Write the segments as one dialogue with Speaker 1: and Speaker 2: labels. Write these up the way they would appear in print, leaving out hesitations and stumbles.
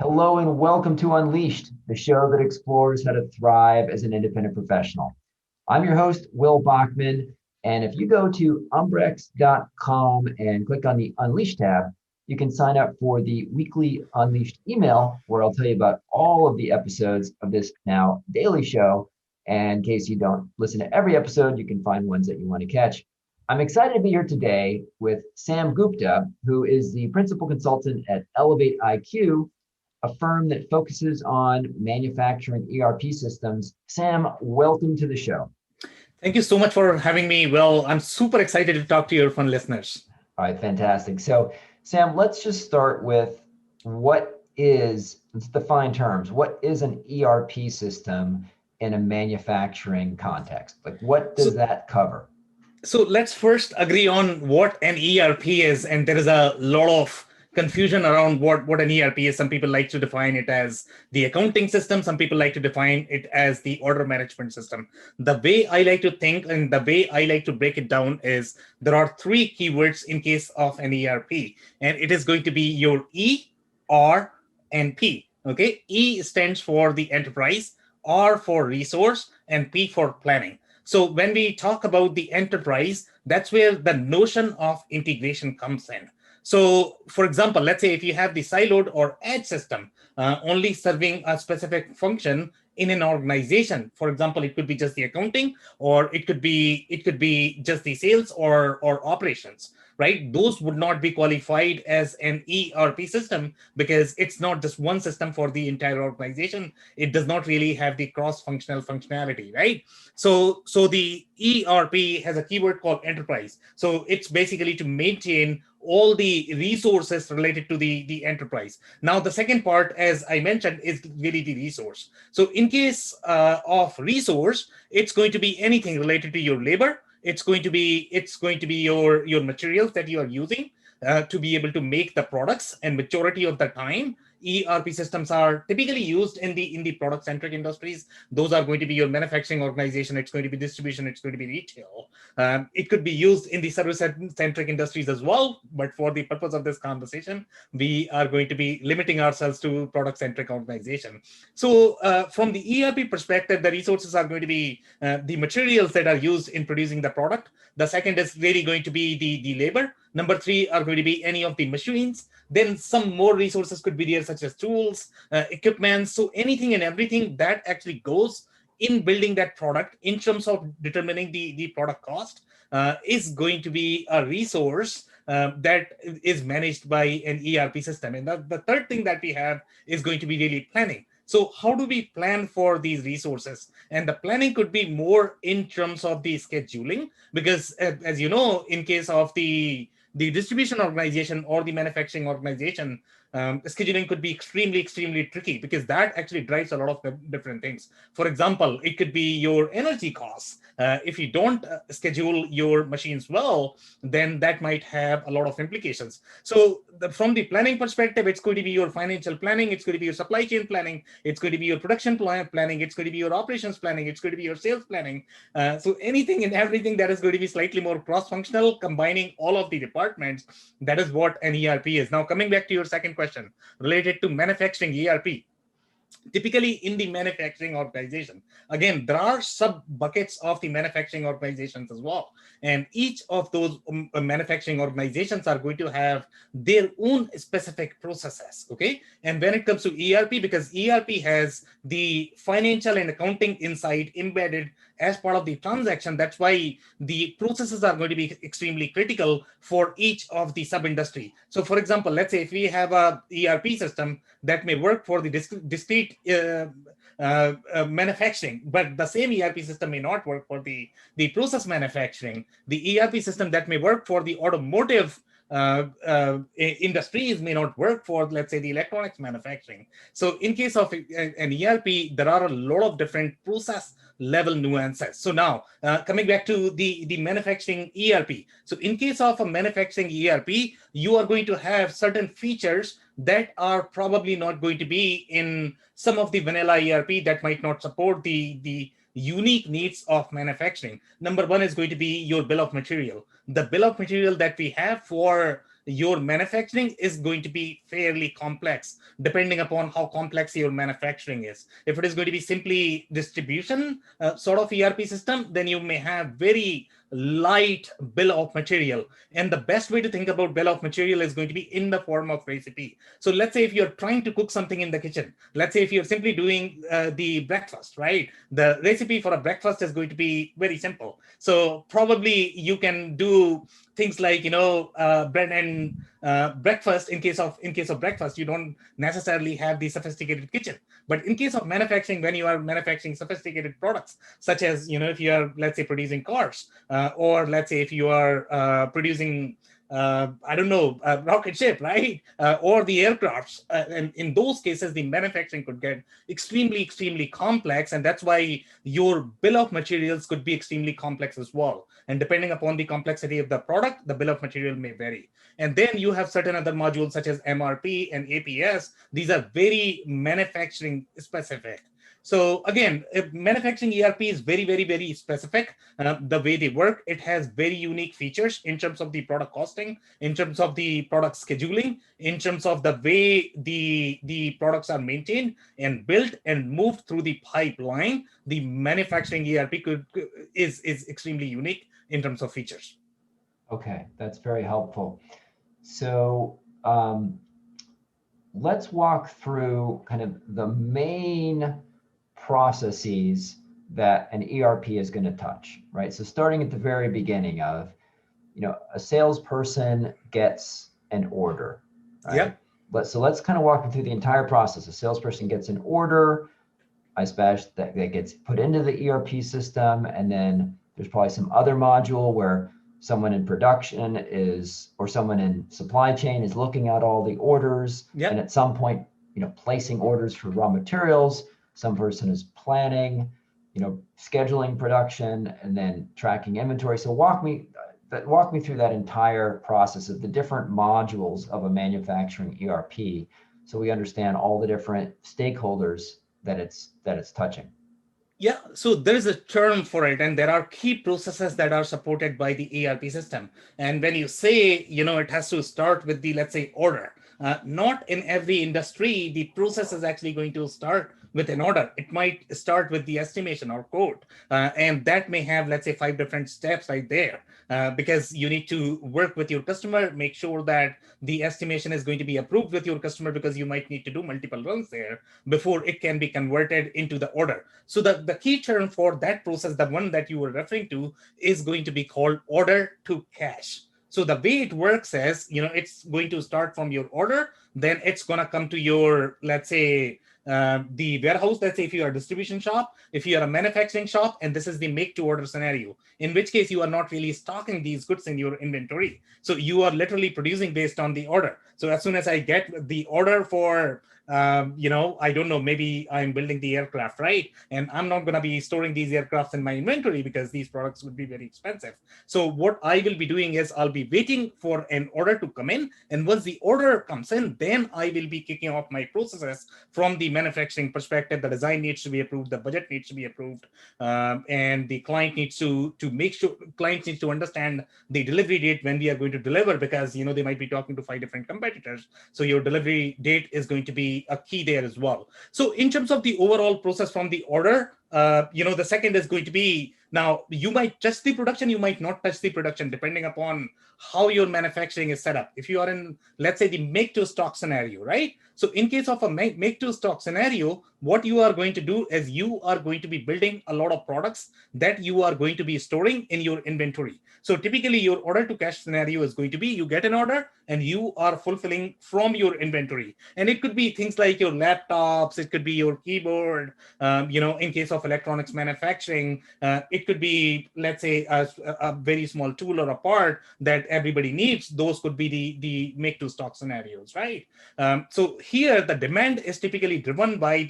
Speaker 1: Hello and welcome to Unleashed, the show that explores how to thrive as an independent professional. I'm your host, Will Bachman, and if you go to umbrex.com and click on the Unleashed tab, you can sign up for the weekly Unleashed email where I'll tell you about all of the episodes of this now daily show. And in case you don't listen to every episode, you can find ones that you want to catch. I'm excited to be here today with Sam Gupta, who is the principal consultant at ElevatIQ, a firm that focuses on manufacturing ERP systems. Sam, welcome to the show.
Speaker 2: Thank you so much for having me. Well, I'm super excited to talk to your fun listeners.
Speaker 1: All right, fantastic. So, Sam, let's just start with let's define terms. What is an ERP system in a manufacturing context? Like, what does that cover?
Speaker 2: So let's first agree on what an ERP is. And there is a lot of confusion around what an ERP is. Some people like to define it as the accounting system. Some people like to define it as the order management system. The way I like to think and the way I like to break it down is there are three keywords in case of an ERP. And it is going to be your E, R, and P. Okay, E stands for the enterprise, R for resource, and P for planning. So when we talk about the enterprise, that's where the notion of integration comes in. So for example, let's say if you have the siloed or edge system only serving a specific function in an organization, for example, it could be just the accounting, or it could be just the sales or operations, right? Those would not be qualified as an ERP system because it's not just one system for the entire organization. It does not really have the cross-functional functionality, right? So the ERP has a keyword called enterprise. So it's basically to maintain all the resources related to the enterprise. Now, the second part, as I mentioned, is really the resource. So in case of resource, it's going to be anything related to your labor. It's going to be your materials that you are using to be able to make the products. And majority of the time, ERP systems are typically used in the product-centric industries. Those are going to be your manufacturing organization. It's going to be distribution. It's going to be retail. It could be used in the service-centric industries as well. But for the purpose of this conversation, we are going to be limiting ourselves to product-centric organization. So from the ERP perspective, the resources are going to be the materials that are used in producing the product. The second is really going to be the labor. Number three are going to be any of the machines. Then some more resources could be there, such as tools, equipment. So anything and everything that actually goes in building that product in terms of determining the product cost is going to be a resource that is managed by an ERP system. And the third thing that we have is going to be really planning. So how do we plan for these resources? And the planning could be more in terms of the scheduling, because as you know, in case of the distribution organization or the manufacturing organization, scheduling could be extremely tricky because that actually drives a lot of different things. For example, it could be your energy costs. If you don't schedule your machines well, then that might have a lot of implications. So from the planning perspective, it's going to be your financial planning, it's going to be your supply chain planning, it's going to be your production planning, it's going to be your operations planning, it's going to be your sales planning. So anything and everything that is going to be slightly more cross-functional, combining all of the departments, that is what an ERP is. Now, coming back to your second question related to manufacturing ERP. Typically in the manufacturing organization, again, there are sub buckets of the manufacturing organizations as well. And each of those manufacturing organizations are going to have their own specific processes. Okay. And when it comes to ERP, because ERP has the financial and accounting insight embedded as part of the transaction, that's why the processes are going to be extremely critical for each of the sub-industry. So for example, let's say if we have a ERP system that may work for the discrete manufacturing, but the same ERP system may not work for the process manufacturing. The ERP system that may work for the automotive industries may not work for, let's say, the electronics manufacturing. So in case of an ERP, there are a lot of different process level nuances. So now coming back to the manufacturing ERP. So in case of a manufacturing ERP, you are going to have certain features that are probably not going to be in some of the vanilla ERP that might not support the unique needs of manufacturing. Number one is going to be your bill of material. The bill of material that we have for your manufacturing is going to be fairly complex, depending upon how complex your manufacturing is. If it is going to be simply distribution sort of ERP system, then you may have very light bill of material. And the best way to think about bill of material is going to be in the form of recipe. So let's say if you're trying to cook something in the kitchen, let's say if you're simply doing the breakfast, right? The recipe for a breakfast is going to be very simple. So probably you can do things like, bread and breakfast. In case of breakfast, you don't necessarily have the sophisticated kitchen. But in case of manufacturing, when you are manufacturing sophisticated products, such as, if you are, let's say, producing cars, or let's say if you are producing I don't know, rocket ship, right? Or the aircrafts. And in those cases, the manufacturing could get extremely, extremely complex. And that's why your bill of materials could be extremely complex as well. And depending upon the complexity of the product, the bill of material may vary. And then you have certain other modules such as MRP and APS. These are very manufacturing specific. So again, manufacturing ERP is very, very, very specific. The way they work, it has very unique features in terms of the product costing, in terms of the product scheduling, in terms of the way the products are maintained and built and moved through the pipeline. The manufacturing ERP is extremely unique in terms of features.
Speaker 1: Okay, that's very helpful. So let's walk through kind of the main processes that an ERP is going to touch, right? So starting at the very beginning of, a salesperson gets an order, right?
Speaker 2: Yep.
Speaker 1: So let's kind of walk through the entire process. A salesperson gets an order, I suppose that gets put into the ERP system, and then there's probably some other module where someone in production or someone in supply chain is looking at all the orders,
Speaker 2: Yep.
Speaker 1: and at some point, placing orders for raw materials. Some person is planning, scheduling production, and then tracking inventory. So walk me through that entire process of the different modules of a manufacturing ERP, so we understand all the different stakeholders that it's touching.
Speaker 2: Yeah, so there is a term for it, and there are key processes that are supported by the ERP system. And when you say, it has to start with the, let's say, order, not in every industry, the process is actually going to start with an order. It might start with the estimation or quote, and that may have, let's say, 5 different steps right there, because you need to work with your customer, make sure that the estimation is going to be approved with your customer, because you might need to do multiple runs there before it can be converted into the order. So the key term for that process, the one that you were referring to, is going to be called order to cash. So the way it works is, it's going to start from your order, then it's going to come to your, let's say, the warehouse. Let's say if you are a distribution shop, if you are a manufacturing shop, and this is the make to order scenario, in which case you are not really stocking these goods in your inventory. So you are literally producing based on the order. So as soon as I get the order for, I don't know, maybe I'm building the aircraft, right? And I'm not going to be storing these aircrafts in my inventory because these products would be very expensive. So what I will be doing is I'll be waiting for an order to come in. And once the order comes in, then I will be kicking off my processes from the manufacturing perspective. The design needs to be approved, the budget needs to be approved, and the client needs to make sure, clients needs to understand the delivery date when we are going to deliver, because they might be talking to 5 different competitors. So your delivery date is going to be a key there as well. So in terms of the overall process from the order, the second is going to be, now you might touch the production, you might not touch the production, depending upon how your manufacturing is set up. If you are in, let's say, the make to stock scenario, right? So in case of a make to stock scenario, what you are going to do is you are going to be building a lot of products that you are going to be storing in your inventory. So typically your order to cash scenario is going to be, you get an order and you are fulfilling from your inventory. And it could be things like your laptops, it could be your keyboard, in case of electronics manufacturing, it could be, let's say, a very small tool or a part that everybody needs. Those could be the make to stock scenarios, right? So here the demand is typically driven by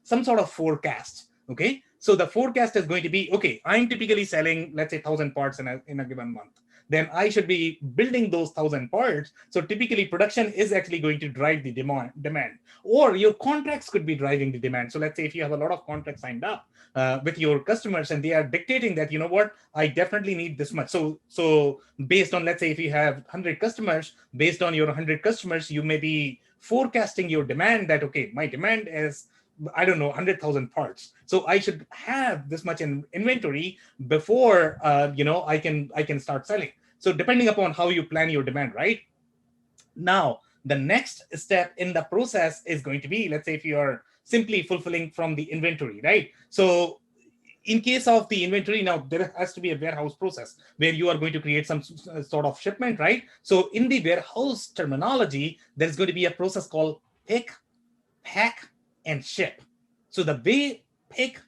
Speaker 2: some sort of forecast. Okay, so the forecast is going to be, okay, I'm typically selling, let's say, 1,000 parts in a given month. then I should be building those 1,000 parts. So typically production is actually going to drive the demand, or your contracts could be driving the demand. So let's say if you have a lot of contracts signed up with your customers and they are dictating that, you know what, I definitely need this much. So based on, let's say if you have 100 customers, based on your 100 customers, you may be forecasting your demand that, okay, my demand is, I don't know, 100,000 parts. So I should have this much in inventory before I can start selling. So depending upon how you plan your demand, right? Now, the next step in the process is going to be, let's say if you are simply fulfilling from the inventory, right? So in case of the inventory, now there has to be a warehouse process where you are going to create some sort of shipment, right? So in the warehouse terminology, there's going to be a process called pick, pack, and ship. So the way pick,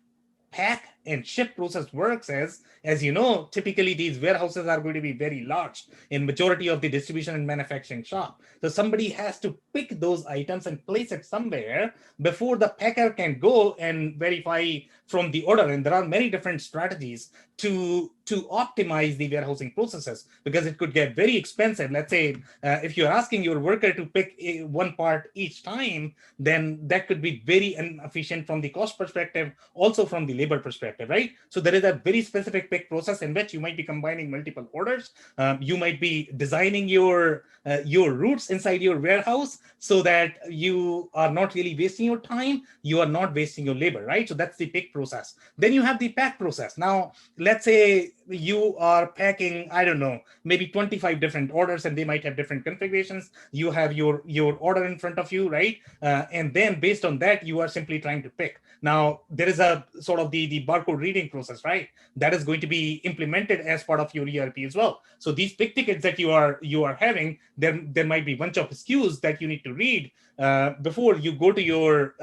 Speaker 2: pack, and ship process works is, as you know, typically these warehouses are going to be very large in majority of the distribution and manufacturing shop. So somebody has to pick those items and place it somewhere before the packer can go and verify from the order. And there are many different strategies to optimize the warehousing processes, because it could get very expensive. Let's say if you're asking your worker to pick one part each time, then that could be very inefficient from the cost perspective, also from the labor perspective, right? So there is a very specific pick process in which you might be combining multiple orders. You might be designing your routes inside your warehouse so that you are not really wasting your time, you are not wasting your labor, right? So that's the pick process. Then you have the pack process. Now, let's say you are packing, I don't know, maybe 25 different orders, and they might have different configurations. You have your order in front of you, right? And then based on that, you are simply trying to pick. Now, there is a sort of the barcode reading process, right? That is going to be implemented as part of your ERP as well. So these pick tickets that you are having, there might be a bunch of SKUs that you need to read before you go to your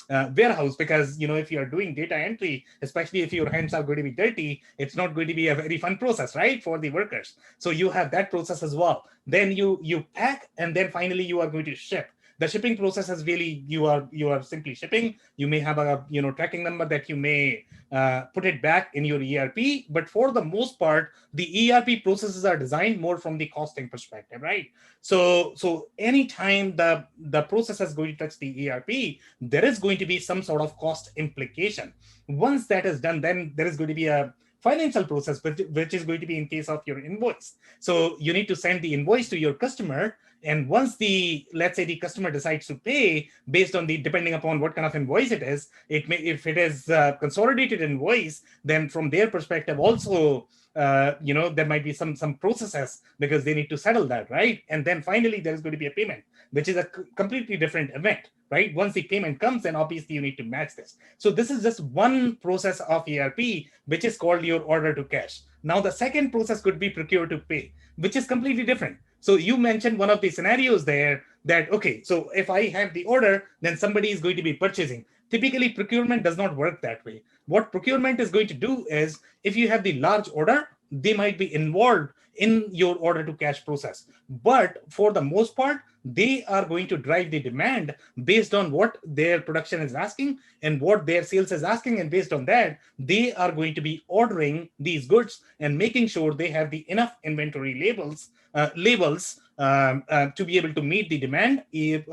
Speaker 2: warehouse, because if you are doing data entry, especially if your hands are going to be dirty, it's not going to be a very fun process, right, for the workers. So you have that process as well. Then you pack, and then finally you are going to ship. The shipping process is really, you are simply shipping. You may have a tracking number that you may put it back in your ERP, but for the most part, the ERP processes are designed more from the costing perspective, right? So anytime the process is going to touch the ERP, there is going to be some sort of cost implication. Once that is done, then there is going to be a financial process, which is going to be in case of your invoice. So you need to send the invoice to your customer. And once let's say the customer decides to pay based on depending upon what kind of invoice it is, if it is a consolidated invoice, then from their perspective also, there might be some processes because they need to settle that, right? And then finally, there is going to be a payment, which is a completely different event, right? Once the payment comes, then obviously you need to match this. So this is just one process of ERP, which is called your order to cash. Now, the second process could be procure to pay, which is completely different. So you mentioned one of the scenarios there that, okay, so if I have the order, then somebody is going to be purchasing. Typically, procurement does not work that way. What procurement is going to do is, if you have the large order, they might be involved in your order to cash process. But for the most part, they are going to drive the demand based on what their production is asking and what their sales is asking. And based on that, they are going to be ordering these goods and making sure they have the enough inventory labels to be able to meet the demand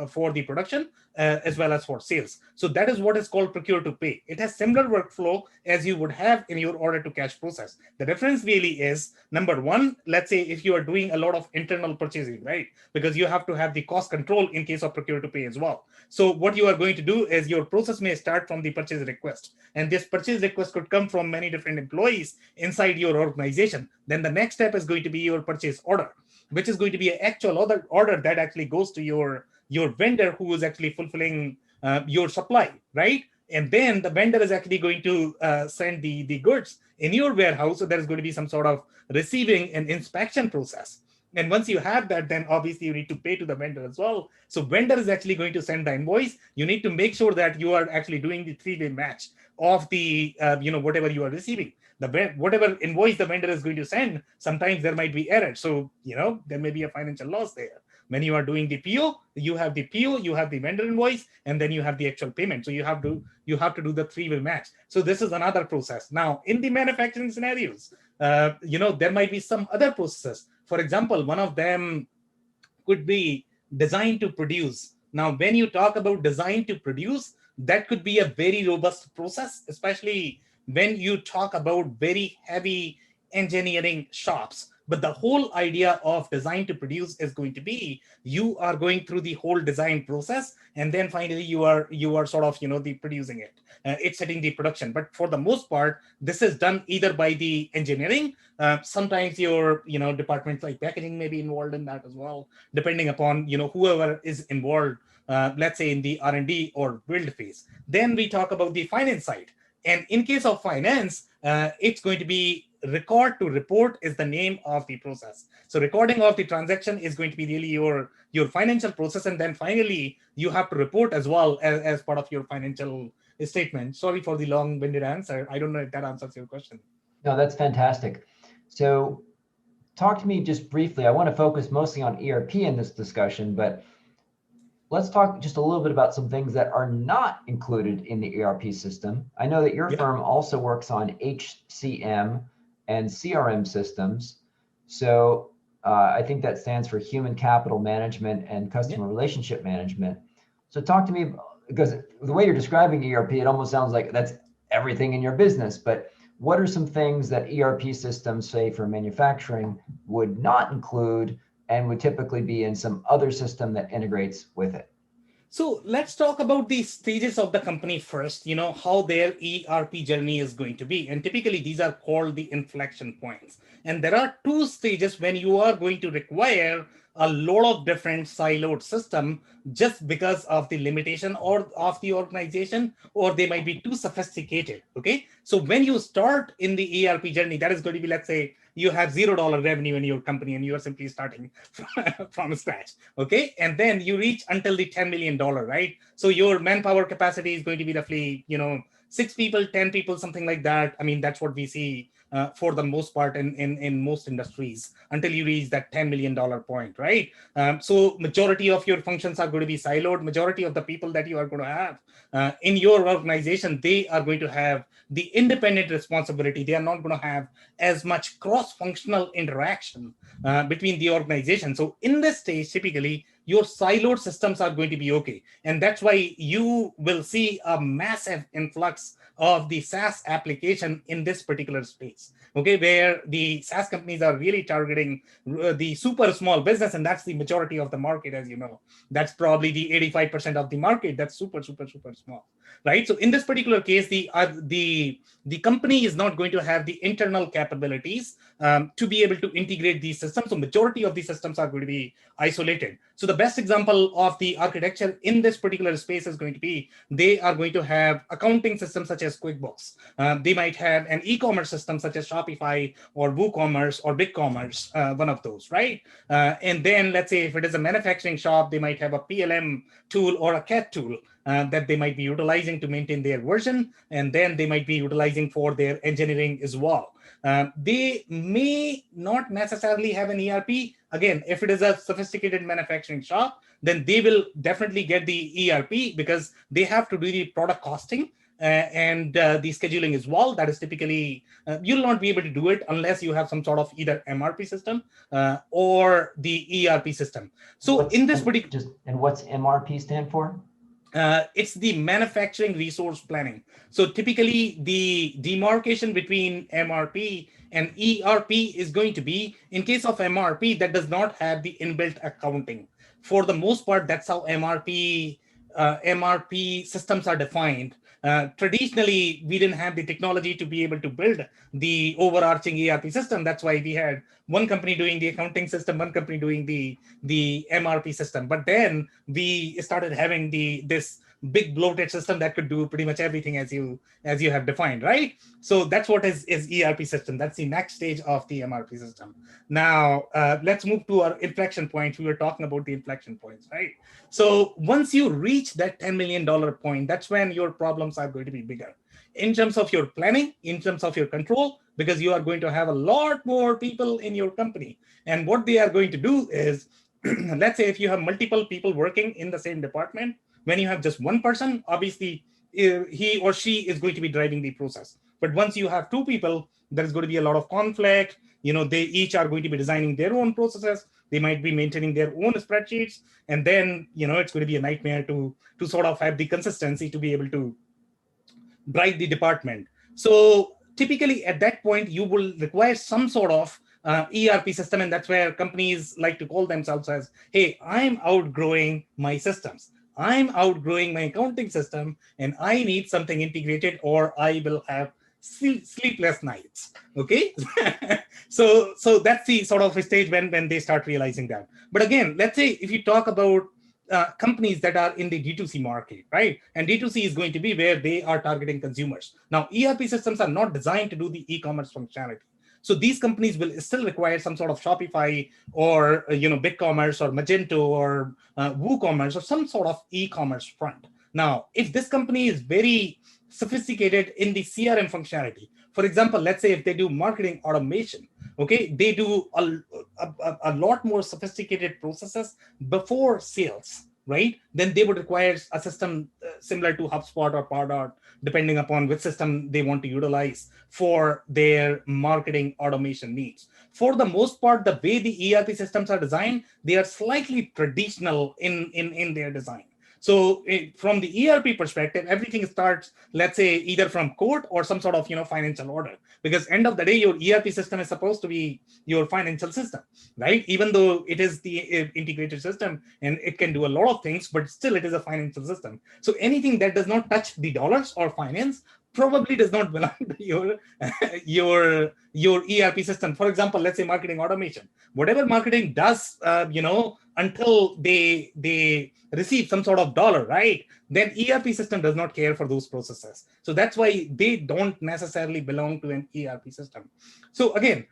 Speaker 2: for the production as well as for sales. So that is what is called procure to pay. It has similar workflow as you would have in your order to cash process. The difference really is, number one, let's say if you are doing a lot of internal purchasing, right? Because you have to have the cost control in case of procure to pay as well. So what you are going to do is your process may start from the purchase request. And this purchase request could come from many different employees inside your organization. Then the next step is going to be your purchase order, which is going to be an actual order that actually goes to your vendor who is actually fulfilling your supply, right? And then the vendor is actually going to send the goods in your warehouse. So there's going to be some sort of receiving and inspection process. And once you have that, then obviously you need to pay to the vendor as well. So vendor is actually going to send the invoice. You need to make sure that you are actually doing the three-way match of the whatever you are receiving. Whatever invoice the vendor is going to send, sometimes there might be error. So there may be a financial loss there. When you are doing the PO, you have the vendor invoice, and then you have the actual payment. So you have to do the three-way match. So this is another process. Now, in the manufacturing scenarios, there might be some other processes. For example, one of them could be design to produce. Now, when you talk about design to produce, that could be a very robust process, especially when you talk about very heavy engineering shops. But the whole idea of design to produce is going to be you are going through the whole design process, and then finally you are sort of the producing it. It's setting the production. But for the most part, this is done either by the engineering. Sometimes your departments like packaging may be involved in that as well, depending upon whoever is involved, let's say in the R&D or build phase. Then we talk about the finance side. And in case of finance, it's going to be record to report is the name of the process. So recording of the transaction is going to be really your financial process. And then finally, you have to report as well as part of your financial statement. Sorry for the long-winded answer. I don't know if that answers your question.
Speaker 1: No, that's fantastic. So talk to me just briefly. I want to focus mostly on ERP in this discussion, but let's talk just a little bit about some things that are not included in the ERP system. I know that your firm also works on HCM and CRM systems. So I think that stands for Human Capital Management and Customer Relationship Management. So talk to me, because the way you're describing ERP, it almost sounds like that's everything in your business. But what are some things that ERP systems, say for manufacturing, would not include and would typically be in some other system that integrates with it?
Speaker 2: So let's talk about the stages of the company first, how their ERP journey is going to be. And typically these are called the inflection points. And there are two stages when you are going to require a lot of different siloed system just because of the limitation or of the organization, or they might be too sophisticated. Okay. So when you start in the ERP journey, that is going to be, let's say, you have $0 revenue in your company and you are simply starting from scratch. Okay. And then you reach until the $10 million, right? So your manpower capacity is going to be roughly, 6 people, 10 people, something like that. I mean, that's what we see for the most part in most industries until you reach that $10 million point, right? So majority of your functions are going to be siloed. Majority of the people that you are going to have in your organization, they are going to have the independent responsibility. They are not going to have as much cross-functional interaction between the organization. So in this stage, typically, your siloed systems are going to be okay. And that's why you will see a massive influx of the SaaS application in this particular space, okay, where the SaaS companies are really targeting the super small business, and that's the majority of the market, as you know. That's probably the 85% of the market. That's super, super, super small, right? So in this particular case, the company is not going to have the internal capabilities to be able to integrate these systems. So majority of these systems are going to be isolated. So the best example of the architecture in this particular space is going to be, they are going to have accounting systems such as QuickBooks. They might have an e-commerce system such as Shopify or WooCommerce or BigCommerce, one of those, right? And then let's say if it is a manufacturing shop, they might have a PLM tool or a CAD tool that they might be utilizing to maintain their version, and then they might be utilizing for their engineering as well. They may not necessarily have an ERP. Again, if it is a sophisticated manufacturing shop, then they will definitely get the ERP because they have to do the product costing and the scheduling as well. That is typically, you'll not be able to do it unless you have some sort of either MRP system or the ERP system. So
Speaker 1: What's,
Speaker 2: in this particular...
Speaker 1: And what's MRP stand for?
Speaker 2: It's the manufacturing resource planning. So typically the demarcation between MRP and ERP is going to be, in case of MRP, that does not have the inbuilt accounting. For the most part, that's how MRP systems are defined. Traditionally, we didn't have the technology to be able to build the overarching ERP system. That's why we had one company doing the accounting system, one company doing the MRP system. But then we started having this big bloated system that could do pretty much everything as you have defined, right? So that's what is ERP system. That's the next stage of the MRP system. Now, let's move to our inflection point. We were talking about the inflection points, right? So once you reach that $10 million point, that's when your problems are going to be bigger in terms of your planning, in terms of your control, because you are going to have a lot more people in your company. And what they are going to do is, let's say if you have multiple people working in the same department, when you have just one person, obviously he or she is going to be driving the process. But once you have two people, there's going to be a lot of conflict. They each are going to be designing their own processes. They might be maintaining their own spreadsheets, and then it's going to be a nightmare to sort of have the consistency to be able to drive the department. So typically at that point, you will require some sort of ERP system, and that's where companies like to call themselves as, hey, I'm outgrowing my systems. I'm outgrowing my accounting system, and I need something integrated, or I will have sleepless nights. Okay, so that's the sort of stage when they start realizing that. But again, let's say if you talk about companies that are in the D2C market, right? And D2C is going to be where they are targeting consumers. Now, ERP systems are not designed to do the e-commerce functionality. So these companies will still require some sort of Shopify or BigCommerce or Magento or WooCommerce or some sort of e-commerce front. Now, if this company is very sophisticated in the CRM functionality, for example, let's say if they do marketing automation, okay, they do a lot more sophisticated processes before sales, right? Then they would require a system similar to HubSpot or Pardot, depending upon which system they want to utilize for their marketing automation needs. For the most part, the way the ERP systems are designed, they are slightly traditional in their design. So from the ERP perspective, everything starts, let's say, either from code or some sort of financial order. Because end of the day, your ERP system is supposed to be your financial system, right? Even though it is the integrated system and it can do a lot of things, but still it is a financial system. So anything that does not touch the dollars or finance probably does not belong to your ERP system. For example, let's say marketing automation. Whatever marketing does, until they receive some sort of dollar, right? Then ERP system does not care for those processes. So that's why they don't necessarily belong to an ERP system. So again,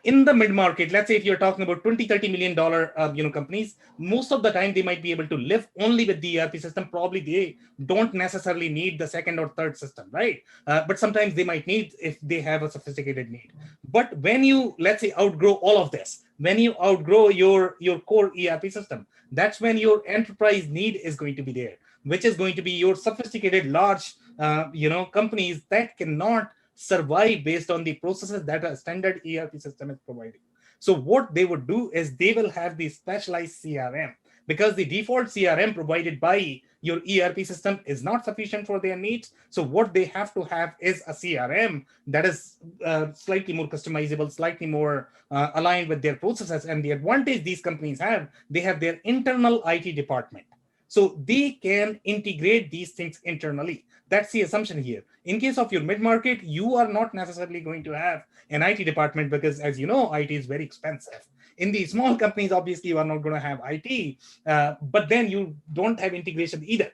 Speaker 2: in the mid-market, let's say if you're talking about $20-30 million companies, most of the time they might be able to live only with the ERP system. Probably they don't necessarily need the second or third system, right? But sometimes they might need if they have a sophisticated need. But when you, let's say, outgrow all of this, when you outgrow your core ERP system, that's when your enterprise need is going to be there, which is going to be your sophisticated large companies that cannot survive based on the processes that a standard ERP system is providing. So what they would do is they will have the specialized CRM, because the default CRM provided by your ERP system is not sufficient for their needs. So what they have to have is a CRM that is slightly more customizable, slightly more aligned with their processes. And the advantage these companies have, they have their internal IT department. So they can integrate these things internally. That's the assumption here. In case of your mid-market, you are not necessarily going to have an IT department because, as you know, IT is very expensive. In the small companies, obviously, you are not going to have IT, but then you don't have integration either.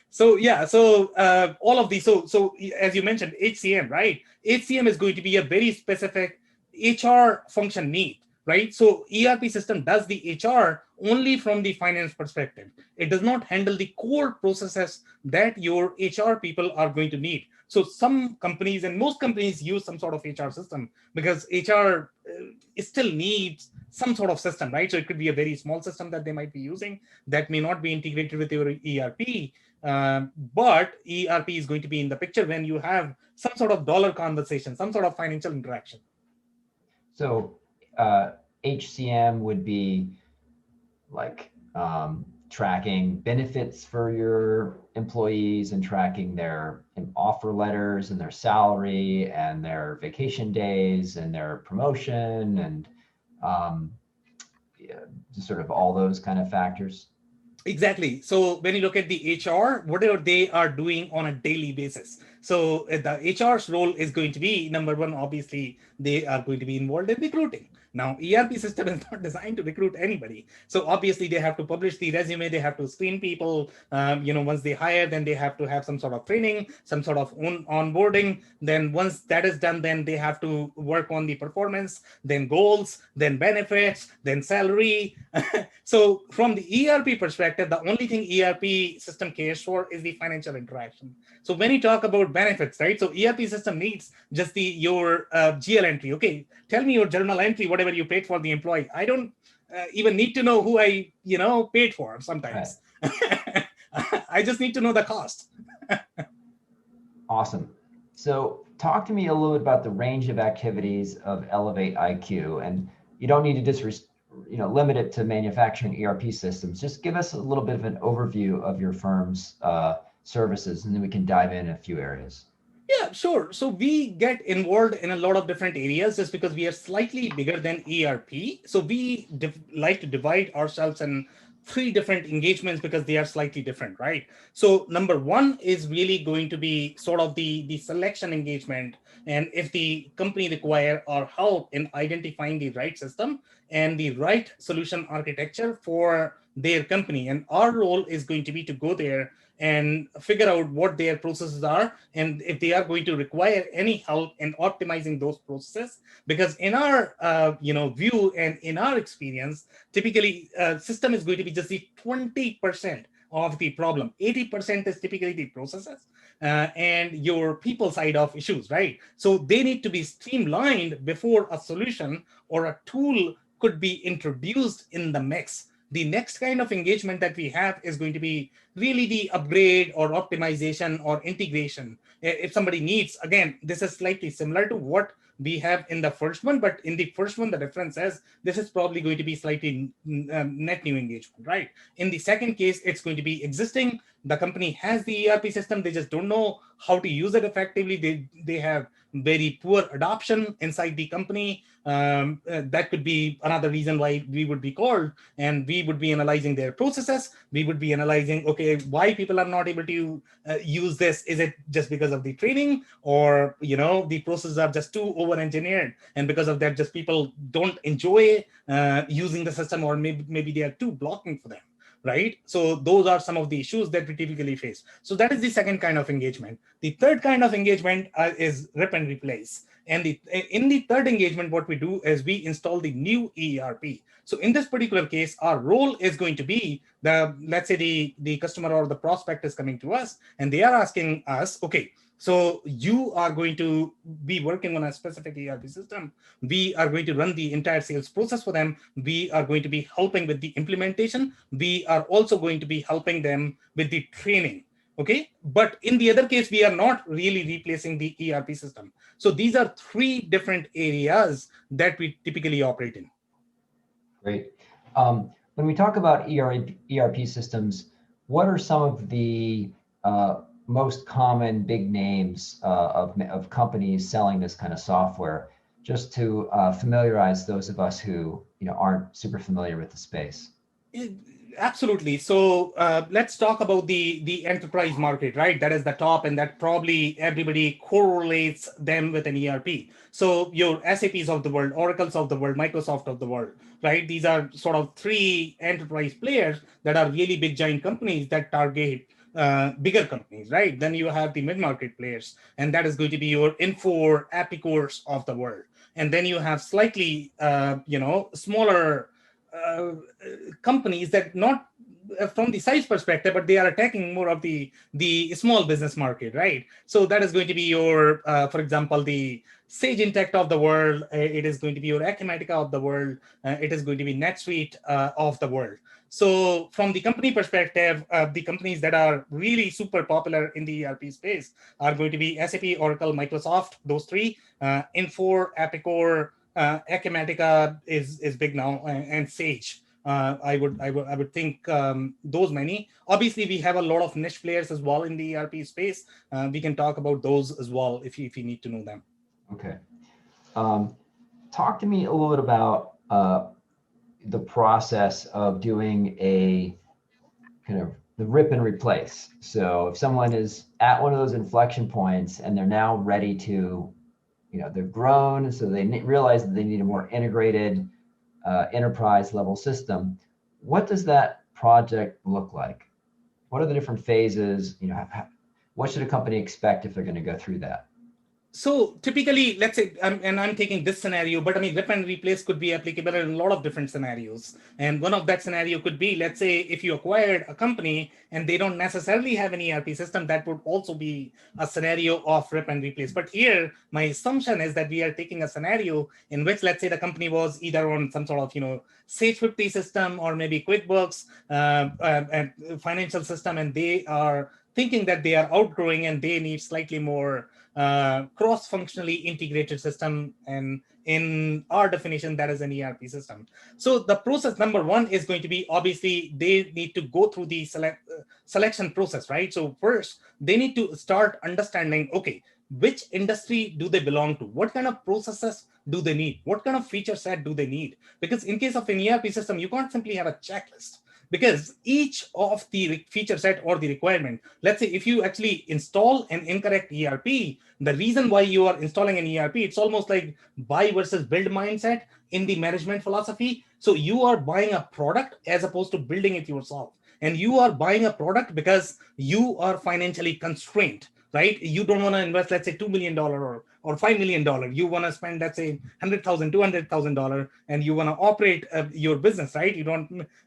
Speaker 2: So yeah, so all of these. So as you mentioned, HCM, right? HCM is going to be a very specific HR function need, right? So ERP system does the HR only from the finance perspective. It does not handle the core processes that your HR people are going to need. So some companies and most companies use some sort of HR system because HR still needs some sort of system, right? So it could be a very small system that they might be using that may not be integrated with your ERP. But ERP is going to be in the picture when you have some sort of dollar conversation, some sort of financial interaction.
Speaker 1: So HCM would be like tracking benefits for your employees and tracking their offer letters and their salary and their vacation days and their promotion and just sort of all those kind of factors.
Speaker 2: Exactly. So when you look at the HR, whatever they are doing on a daily basis. So the HR's role is going to be, number one, obviously, they are going to be involved in recruiting. Now, ERP system is not designed to recruit anybody. So obviously, they have to publish the resume. They have to screen people. Once they hire, then they have to have some sort of training, some sort of onboarding. Then once that is done, then they have to work on the performance, then goals, then benefits, then salary. So from the ERP perspective, the only thing ERP system cares for is the financial interaction. So when you talk about benefits, right? So ERP system needs just your GL entry. Okay, tell me your journal entry, whatever you paid for the employee. I don't even need to know who I paid for sometimes. Right. I just need to know the cost.
Speaker 1: Awesome. So talk to me a little bit about the range of activities of ElevatIQ, and you don't need to just limit it to manufacturing ERP systems. Just give us a little bit of an overview of your firm's services, and then we can dive in a few areas.
Speaker 2: Yeah, sure. So we get involved in a lot of different areas just because we are slightly bigger than ERP. So we like to divide ourselves in three different engagements because they are slightly different, right? So number one is really going to be sort of the selection engagement. And if the company require our help in identifying the right system and the right solution architecture for their company. And our role is going to be to go there and figure out what their processes are and if they are going to require any help in optimizing those processes. Because in our view and in our experience, typically system is going to be just the 20% of the problem. 80% is typically the processes and your people side of issues, right? So they need to be streamlined before a solution or a tool could be introduced in the mix. The next kind of engagement that we have is going to be really the upgrade or optimization or integration. If somebody needs, again, this is slightly similar to what we have in the first one, but in the first one, the difference is this is probably going to be slightly net new engagement, right? In the second case, it's going to be existing. The company has the ERP system. They just don't know how to use it effectively. They have very poor adoption inside the company. That could be another reason why we would be called, and we would be analyzing their processes. We would be analyzing, okay, why people are not able to use this. Is it just because of the training, or the processes are just too over engineered, and because of that, just people don't enjoy using the system, or maybe they are too blocking for them, right? So those are some of the issues that we typically face. So that is the second kind of engagement. The third kind of engagement is rip and replace. And in the third engagement, what we do is we install the new ERP. So in this particular case, our role is going to be let's say the customer or the prospect is coming to us and they are asking us, okay, so you are going to be working on a specific ERP system. We are going to run the entire sales process for them. We are going to be helping with the implementation. We are also going to be helping them with the training. Okay, but in the other case, we are not really replacing the ERP system. So these are three different areas that we typically operate in.
Speaker 1: Great. When we talk about ERP systems, what are some of the most common big names of companies selling this kind of software, just to familiarize those of us who aren't super familiar with the space?
Speaker 2: Absolutely. So let's talk about the enterprise market, right? That is the top, and that probably everybody correlates them with an ERP. So your SAPs of the world, Oracles of the world, Microsoft of the world, right? These are sort of three enterprise players that are really big giant companies that target bigger companies, right? Then you have the mid-market players, and that is going to be your Infor, Epicors of the world. And then you have slightly, smaller companies that not from the size perspective, but they are attacking more of the small business market, right? So that is going to be your, for example, the Sage Intacct of the world. It is going to be your Acumatica of the world. It is going to be NetSuite of the world. So from the company perspective, the companies that are really super popular in the ERP space are going to be SAP, Oracle, Microsoft, those three, Infor, Epicor, Acumatica is big now, and Sage. I would think those many. Obviously, we have a lot of niche players as well in the ERP space. We can talk about those as well if you need to know them.
Speaker 1: Okay. Talk to me a little bit about the process of doing a kind of the rip and replace. So if someone is at one of those inflection points and they're now ready to, they've grown, so they realize that they need a more integrated enterprise level system. What does that project look like? What are the different phases? What should a company expect if they're going to go through that?
Speaker 2: So typically, let's say, and I'm taking this scenario, but I mean, rip and replace could be applicable in a lot of different scenarios. And one of that scenario could be, let's say, if you acquired a company and they don't necessarily have an ERP system, that would also be a scenario of rip and replace. But here, my assumption is that we are taking a scenario in which, let's say, the company was either on some sort of, Sage 50 system or maybe QuickBooks and financial system, and they are thinking that they are outgrowing and they need slightly more cross-functionally integrated system, and in our definition, that is an ERP system. So the process number one is going to be, obviously, they need to go through the selection process, right? So first, they need to start understanding, okay, which industry do they belong to? What kind of processes do they need? What kind of feature set do they need? Because in case of an ERP system, you can't simply have a checklist, because each of the feature set or the requirement, let's say if you actually install an incorrect ERP, the reason why you are installing an ERP, it's almost like buy versus build mindset in the management philosophy. So you are buying a product as opposed to building it yourself. And you are buying a product because you are financially constrained, right? You don't want to invest, let's say, $2 million or $5 million. You want to spend, let's say, $100,000, $200,000, and you want to operate your business, right?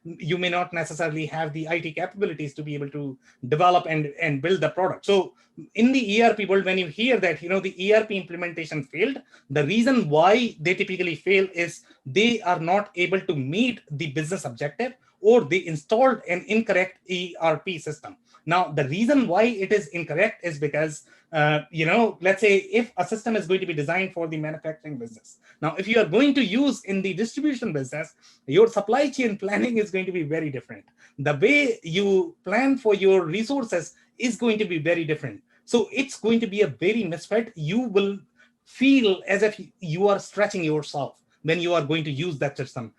Speaker 2: You may not necessarily have the IT capabilities to be able to develop and build the product. So in the ERP world, when you hear that, the ERP implementation failed, the reason why they typically fail is they are not able to meet the business objective, or they installed an incorrect ERP system. Now, the reason why it is incorrect is because, let's say if a system is going to be designed for the manufacturing business. Now, if you are going to use in the distribution business, your supply chain planning is going to be very different. The way you plan for your resources is going to be very different. So it's going to be a very misfit. You will feel as if you are stretching yourself when you are going to use that system.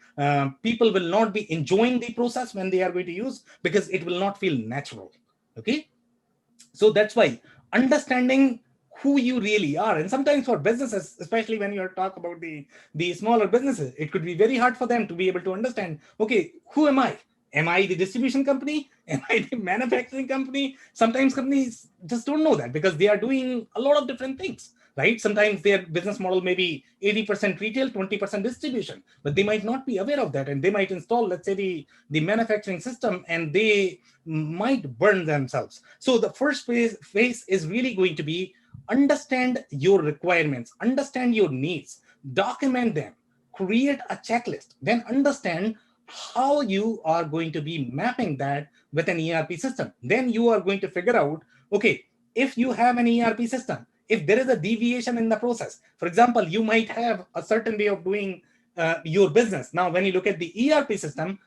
Speaker 2: People will not be enjoying the process when they are going to use, because it will not feel natural. Okay. So that's why understanding who you really are, and sometimes for businesses, especially when you talk about the smaller businesses, it could be very hard for them to be able to understand, okay, who am I? Am I the distribution company? Am I the manufacturing company? Sometimes companies just don't know that, because they are doing a lot of different things, right? Sometimes their business model may be 80% retail, 20% distribution, but they might not be aware of that. And they might install, let's say, the manufacturing system, and they might burn themselves. So the first phase is really going to be understand your requirements, understand your needs, document them, create a checklist, then understand how you are going to be mapping that with an ERP system. Then you are going to figure out, okay, if you have an ERP system, if there is a deviation in the process, for example, you might have a certain way of doing your business. Now, when you look at the ERP system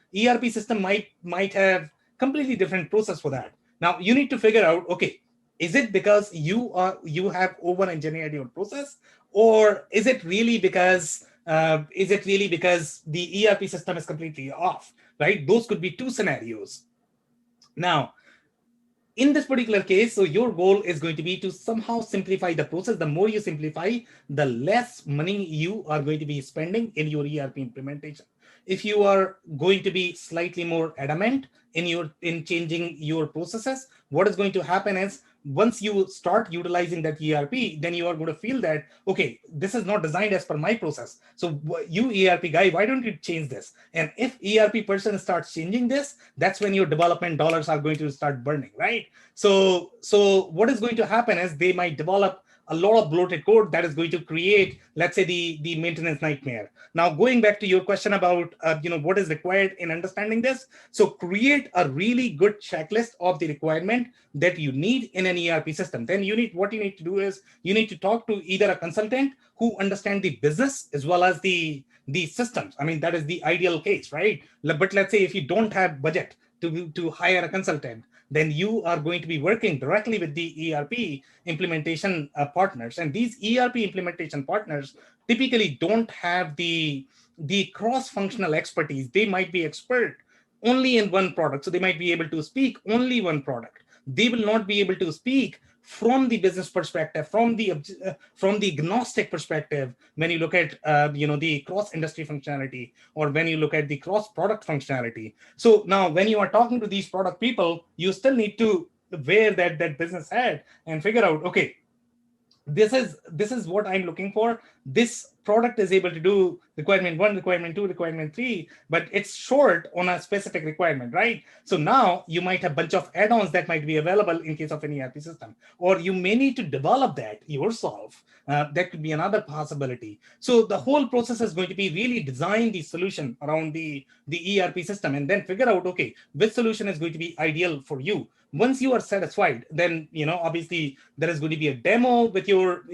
Speaker 2: might have completely different process for that. Now, you need to figure out, okay, is it because you have over engineered your process, or is it really because the ERP system is completely off, right? Those could be two scenarios. Now, in this particular case, so your goal is going to be to somehow simplify the process. The more you simplify, the less money you are going to be spending in your ERP implementation. If you are going to be slightly more adamant in changing your processes, what is going to happen is, once you start utilizing that ERP, then you are going to feel that, okay, this is not designed as per my process. So you ERP guy, why don't you change this? And if ERP person starts changing this, that's when your development dollars are going to start burning, right? So what is going to happen is they might develop a lot of bloated code that is going to create, let's say, the maintenance nightmare. Now, going back to your question about what is required in understanding this, so create a really good checklist of the requirement that you need in an ERP system. Then what you need to do is you need to talk to either a consultant who understands the business as well as the systems. I mean, that is the ideal case, right? But let's say if you don't have budget to hire a consultant, then you are going to be working directly with the ERP implementation partners. And these ERP implementation partners typically don't have the cross-functional expertise. They might be expert only in one product. So they might be able to speak only one product. They will not be able to speak from the business perspective, from the agnostic perspective, when you look at the cross-industry functionality, or when you look at the cross-product functionality. So now, when you are talking to these product people, you still need to wear that business hat and figure out, okay, this is what I'm looking for. This product is able to do requirement 1, requirement 2, requirement 3, but it's short on a specific requirement, right? So now you might have a bunch of add-ons that might be available in case of an ERP system, or you may need to develop that yourself. That could be another possibility. So the whole process is going to be really design the solution around the ERP system, and then figure out, okay, which solution is going to be ideal for you. Once you are satisfied, then obviously there is going to be a demo with your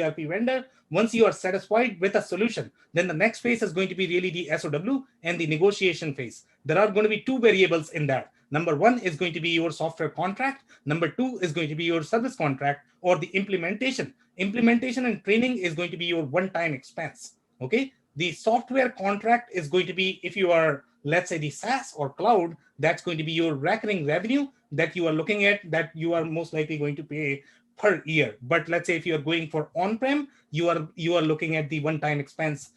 Speaker 2: ERP vendor. Once you are satisfied with a solution, then the next phase is going to be really the SOW and the negotiation phase. There are going to be two variables in that. Number one is going to be your software contract. Number two is going to be your service contract or the implementation. Implementation and training is going to be your one-time expense. Okay. The software contract is going to be, if you are, let's say, the SaaS or cloud, that's going to be your recurring revenue that you are looking at, that you are most likely going to pay per year. But let's say if you are going for on-prem, you are looking at the one-time expense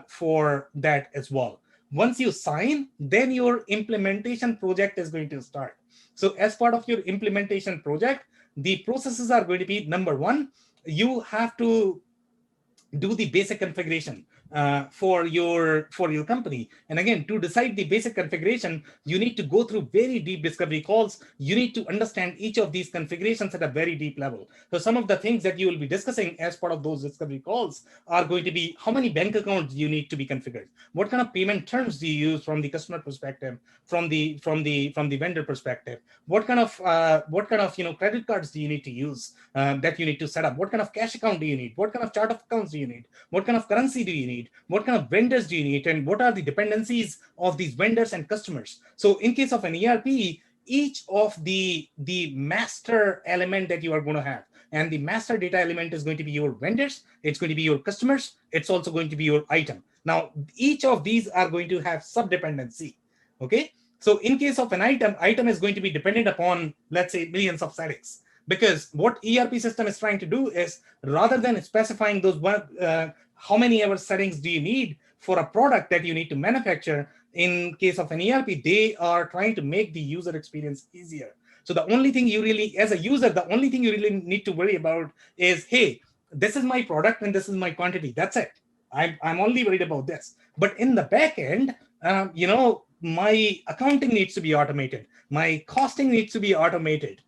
Speaker 2: for that as well. Once you sign, then your implementation project is going to start. So as part of your implementation project, the processes are going to be, number one, you have to do the basic configuration for your company. And again, to decide the basic configuration, you need to go through very deep discovery calls. You need to understand each of these configurations at a very deep level. So some of the things that you will be discussing as part of those discovery calls are going to be, how many bank accounts you need to be configured? What kind of payment terms do you use from the customer perspective, from the vendor perspective? What kind of credit cards do you need to use that you need to set up? What kind of cash account do you need? What kind of chart of accounts do you need? What kind of currency do you need? What kind of vendors do you need? And what are the dependencies of these vendors and customers? So in case of an ERP, each of the master element that you are going to have, and the master data element is going to be your vendors, it's going to be your customers, it's also going to be your item. Now, each of these are going to have subdependency. Okay. So in case of an item is going to be dependent upon, let's say, millions of settings. Because what ERP system is trying to do is, rather than specifying those how many ever settings do you need for a product that you need to manufacture, in case of an ERP, they are trying to make the user experience easier. So the only thing you really, as a user, the only thing you really need to worry about is, hey, this is my product and this is my quantity. That's it. I'm only worried about this. But in the back end, my accounting needs to be automated. My costing needs to be automated.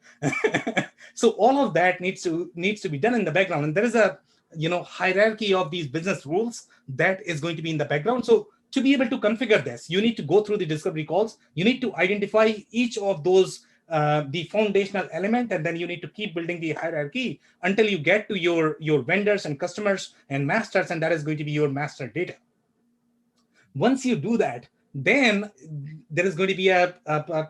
Speaker 2: So all of that needs to be done in the background. And there is a hierarchy of these business rules that is going to be in the background. So to be able to configure this, you need to go through the discovery calls. You need to identify each of those the foundational element, and then you need to keep building the hierarchy until you get to your vendors and customers and masters, and that is going to be your master data. Once you do that, then there is going to be a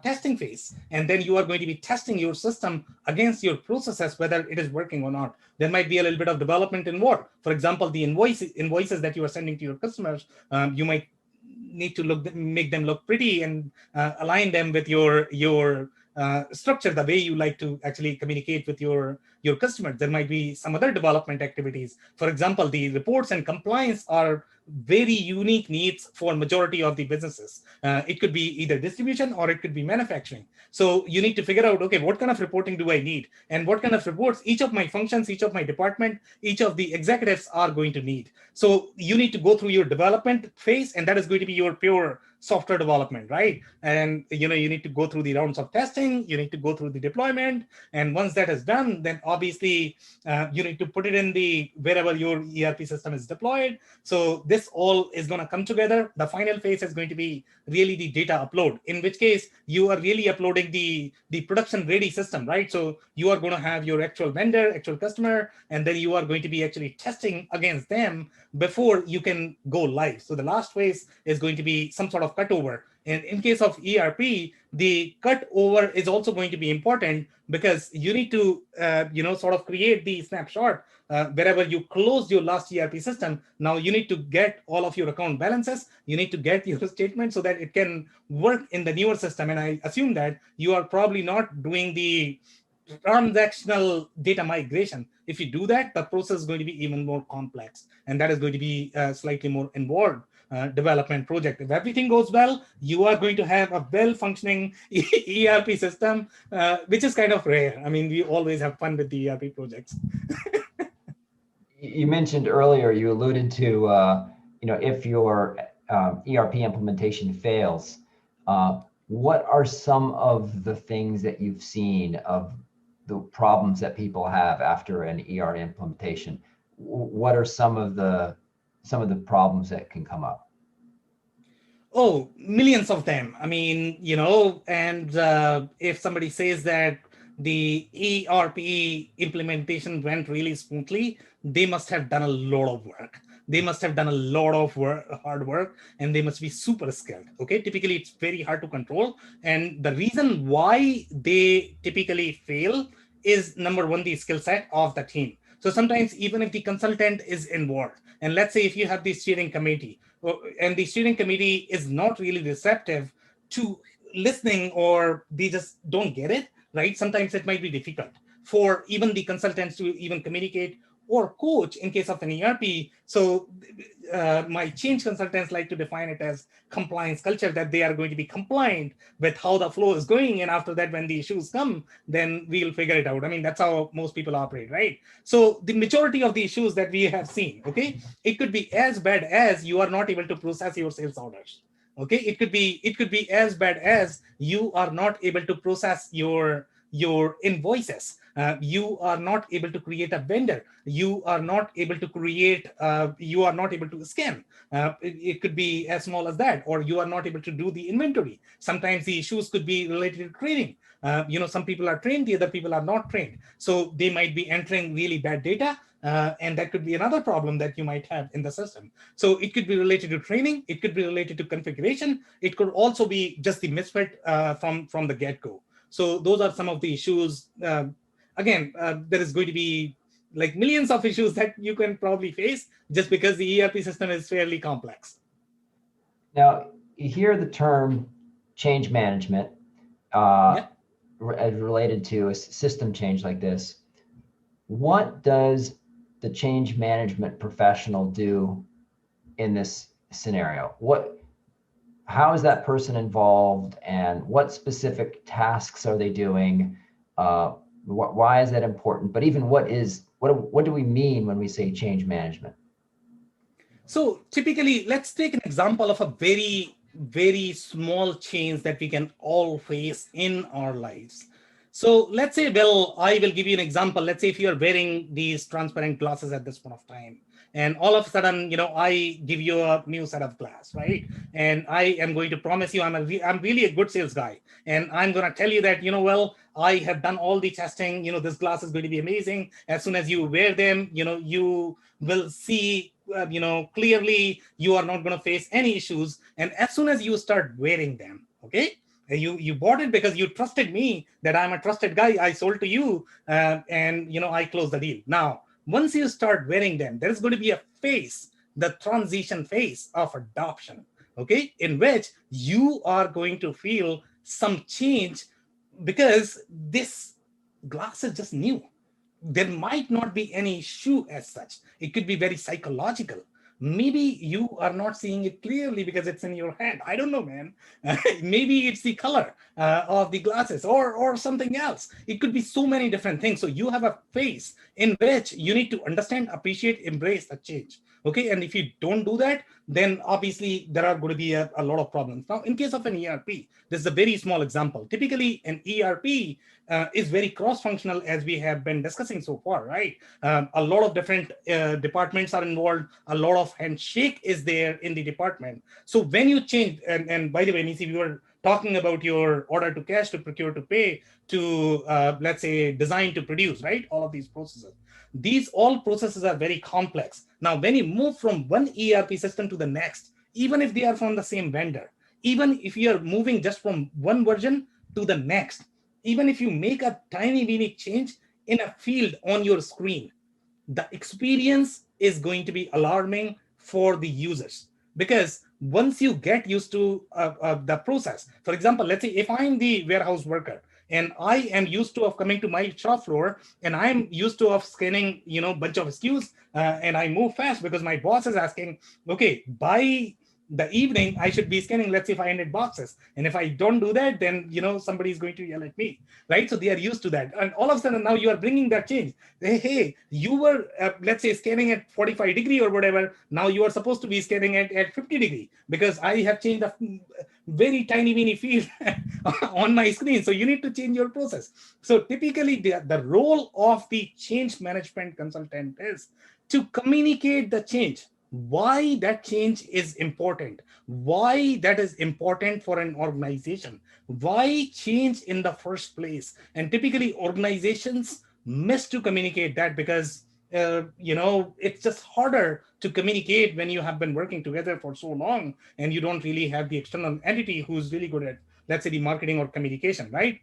Speaker 2: testing phase, and then you are going to be testing your system against your processes, whether it is working or not. There might be a little bit of development involved. For example, the invoices that you are sending to your customers, you might need to make them look pretty and align them with your structure, the way you like to actually communicate with your customers. There might be some other development activities. For example, the reports and compliance are very unique needs for majority of the businesses. It could be either distribution or it could be manufacturing. So you need to figure out, okay, what kind of reporting do I need? And what kind of reports each of my functions, each of my department, each of the executives are going to need. So you need to go through your development phase, and that is going to be your pure software development, right? And you need to go through the rounds of testing, you need to go through the deployment, and once that is done, then obviously you need to put it in the wherever your ERP system is deployed. So this all is going to come together. The final phase is going to be really the data upload, in which case you are really uploading the production ready system, right? So you are going to have your actual vendor, actual customer, and then you are going to be actually testing against them before you can go live. So the last phase is going to be some sort of cutover. And in case of ERP, the cutover is also going to be important, because you need to sort of create the snapshot wherever you closed your last ERP system. Now you need to get all of your account balances. You need to get your statement so that it can work in the newer system. And I assume that you are probably not doing the transactional data migration. If you do that, the process is going to be even more complex, and that is going to be slightly more involved development project. If everything goes well, you are going to have a well-functioning ERP system, which is kind of rare. I mean, we always have fun with the ERP projects.
Speaker 1: You mentioned earlier, you alluded to, if your ERP implementation fails, what are some of the things that you've seen of the problems that people have after an ERP implementation? What are some of the problems that can come up?
Speaker 2: Oh, millions of them. I mean, and if somebody says that the ERP implementation went really smoothly, they must have done a lot of work. They must have done a lot of work, hard work, and they must be super skilled. Okay, typically it's very hard to control, and the reason why they typically fail is number one, the skill set of the team. So sometimes even if the consultant is involved, and let's say if you have the steering committee, and the steering committee is not really receptive to listening, or they just don't get it, right? Sometimes it might be difficult for even the consultants to even communicate or coach in case of an ERP. So my change consultants like to define it as compliance culture, that they are going to be compliant with how the flow is going. And after that, when the issues come, then we'll figure it out. I mean, that's how most people operate, right? So the majority of the issues that we have seen, okay, it could be as bad as you are not able to process your sales orders. Okay, it could be as bad as you are not able to process your invoices. You are not able to create a vendor. You are not able to create. You are not able to scan. It could be as small as that, or you are not able to do the inventory. Sometimes the issues could be related to training. Some people are trained, the other people are not trained, so they might be entering really bad data. And that could be another problem that you might have in the system. So it could be related to training. It could be related to configuration. It could also be just the misfit from the get-go. So those are some of the issues. Again, there is going to be like millions of issues that you can probably face just because the ERP system is fairly complex.
Speaker 1: Now, you hear the term change management uh,
Speaker 2: Yeah.
Speaker 1: as related to a system change like this. What does the change management professional do in this scenario? How is that person involved, and what specific tasks are they doing? Why is that important? But even what do we mean when we say change management?
Speaker 2: So typically, let's take an example of a very, very small change that we can all face in our lives. So let's say, well, I will give you an example. Let's say if you're wearing these transparent glasses at this point of time, and all of a sudden, I give you a new set of glass, right? And I am going to promise you, I'm really a good sales guy, and I'm going to tell you that, well, I have done all the testing. This glass is going to be amazing. As soon as you wear them, you will see, clearly you are not going to face any issues. And as soon as you start wearing them, okay, you bought it because you trusted me, that I'm a trusted guy. I sold to you, and I closed the deal. Now, once you start wearing them, there is going to be a phase, the transition phase of adoption, okay, in which you are going to feel some change, because this glass is just new. There might not be any issue as such. It could be very psychological. Maybe you are not seeing it clearly because it's in your hand. I don't know, man. Maybe it's the color of the glasses, or something else. It could be so many different things. So you have a phase in which you need to understand, appreciate, embrace the change. Okay. And if you don't do that, then obviously there are going to be a lot of problems. Now, in case of an ERP, this is a very small example. Typically, an ERP is very cross-functional, as we have been discussing so far, right? A lot of different departments are involved. A lot of handshake is there in the department. So when you change, and by the way, Nisi, we were talking about your order to cash, to procure to pay, to let's say design to produce, right? All of these processes. These all processes are very complex. Now, when you move from one ERP system to the next, even if they are from the same vendor, even if you are moving just from one version to the next, even if you make a tiny weeny change in a field on your screen, the experience is going to be alarming for the users, because once you get used to the process, for example, let's say if I'm the warehouse worker and I am used to of coming to my shop floor, and I'm used to of scanning bunch of SKUs, and I move fast because my boss is asking, okay, buy the evening I should be scanning, let's say 500 boxes. And if I don't do that, then, somebody's going to yell at me, right? So they are used to that. And all of a sudden now you are bringing that change. Hey, you were, let's say, scanning at 45 degree or whatever. Now you are supposed to be scanning at 50 degree because I have changed a very tiny mini field on my screen. So you need to change your process. So typically the role of the change management consultant is to communicate the change, why that change is important, why that is important for an organization, why change in the first place. And typically organizations miss to communicate that because it's just harder to communicate when you have been working together for so long and you don't really have the external entity who's really good at, let's say, the marketing or communication, right?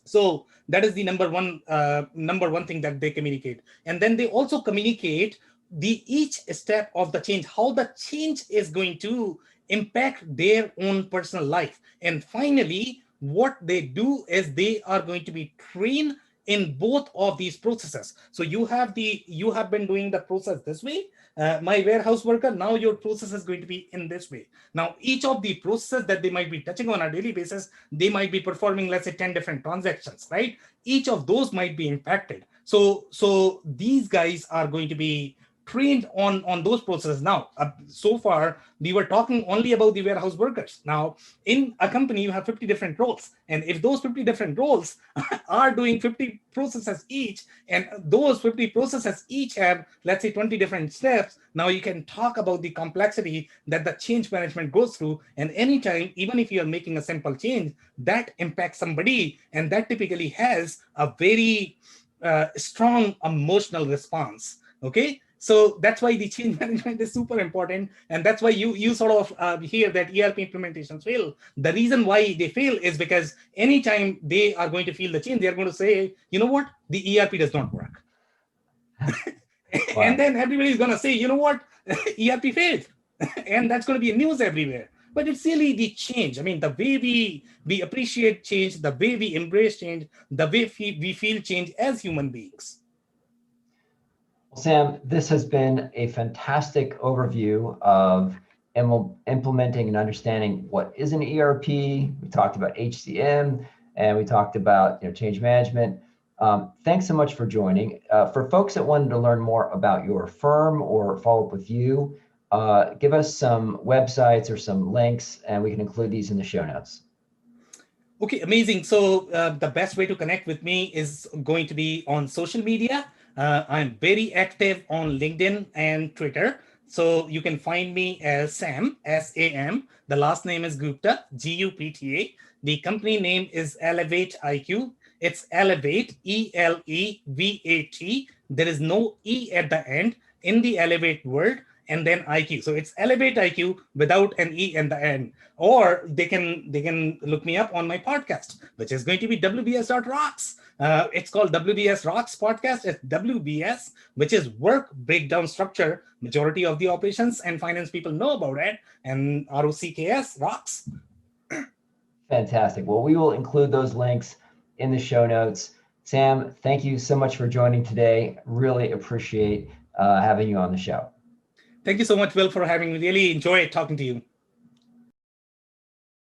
Speaker 2: So that is the number one thing that they communicate. And then they also communicate the each step of the change, how the change is going to impact their own personal life. And finally, what they do is they are going to be trained in both of these processes. So you have been doing the process this way, my warehouse worker, now your process is going to be in this way. Now each of the processes that they might be touching on a daily basis, they might be performing, let's say, 10 different transactions, right? Each of those might be impacted. So these guys are going to be trained on those processes. Now, so far, we were talking only about the warehouse workers. Now, in a company, you have 50 different roles. And if those 50 different roles are doing 50 processes each, and those 50 processes each have, let's say, 20 different steps, now you can talk about the complexity that the change management goes through. And anytime, even if you are making a simple change, that impacts somebody, and that typically has a very strong emotional response. Okay, so that's why the change management is super important, and that's why you sort of hear that ERP implementations fail. The reason why they fail is because anytime they are going to feel the change, they are going to say, you know what, the ERP does not work. Wow. And then everybody's going to say, you know what, ERP failed, and that's going to be news everywhere. But it's really the change. I mean, the way we appreciate change, the way we embrace change, the way we feel change as human beings.
Speaker 1: Sam, this has been a fantastic overview of implementing and understanding what is an ERP. We talked about HCM, and we talked about change management. Thanks so much for joining. For folks that wanted to learn more about your firm or follow up with you, give us some websites or some links, and we can include these in the show notes.
Speaker 2: Okay, amazing. So the best way to connect with me is going to be on social media. I'm very active on LinkedIn and Twitter. So you can find me as Sam, S-A-M. The last name is Gupta, G-U-P-T-A. The company name is ElevatIQ. It's Elevate, E-L-E-V-A-T. There is no E at the end in the Elevate word, and then IQ. So it's ElevatIQ without an E in the end. Or they can look me up on my podcast, which is going to be WBS.rocks. It's called WBS Rocks Podcast. It's WBS, which is work breakdown structure. Majority of the operations and finance people know about it. And ROCKS, Rocks.
Speaker 1: Fantastic. Well, we will include those links in the show notes. Sam, thank you so much for joining today. Really appreciate having you on the show.
Speaker 2: Thank you so much, Will, for having me. Really enjoyed talking to you.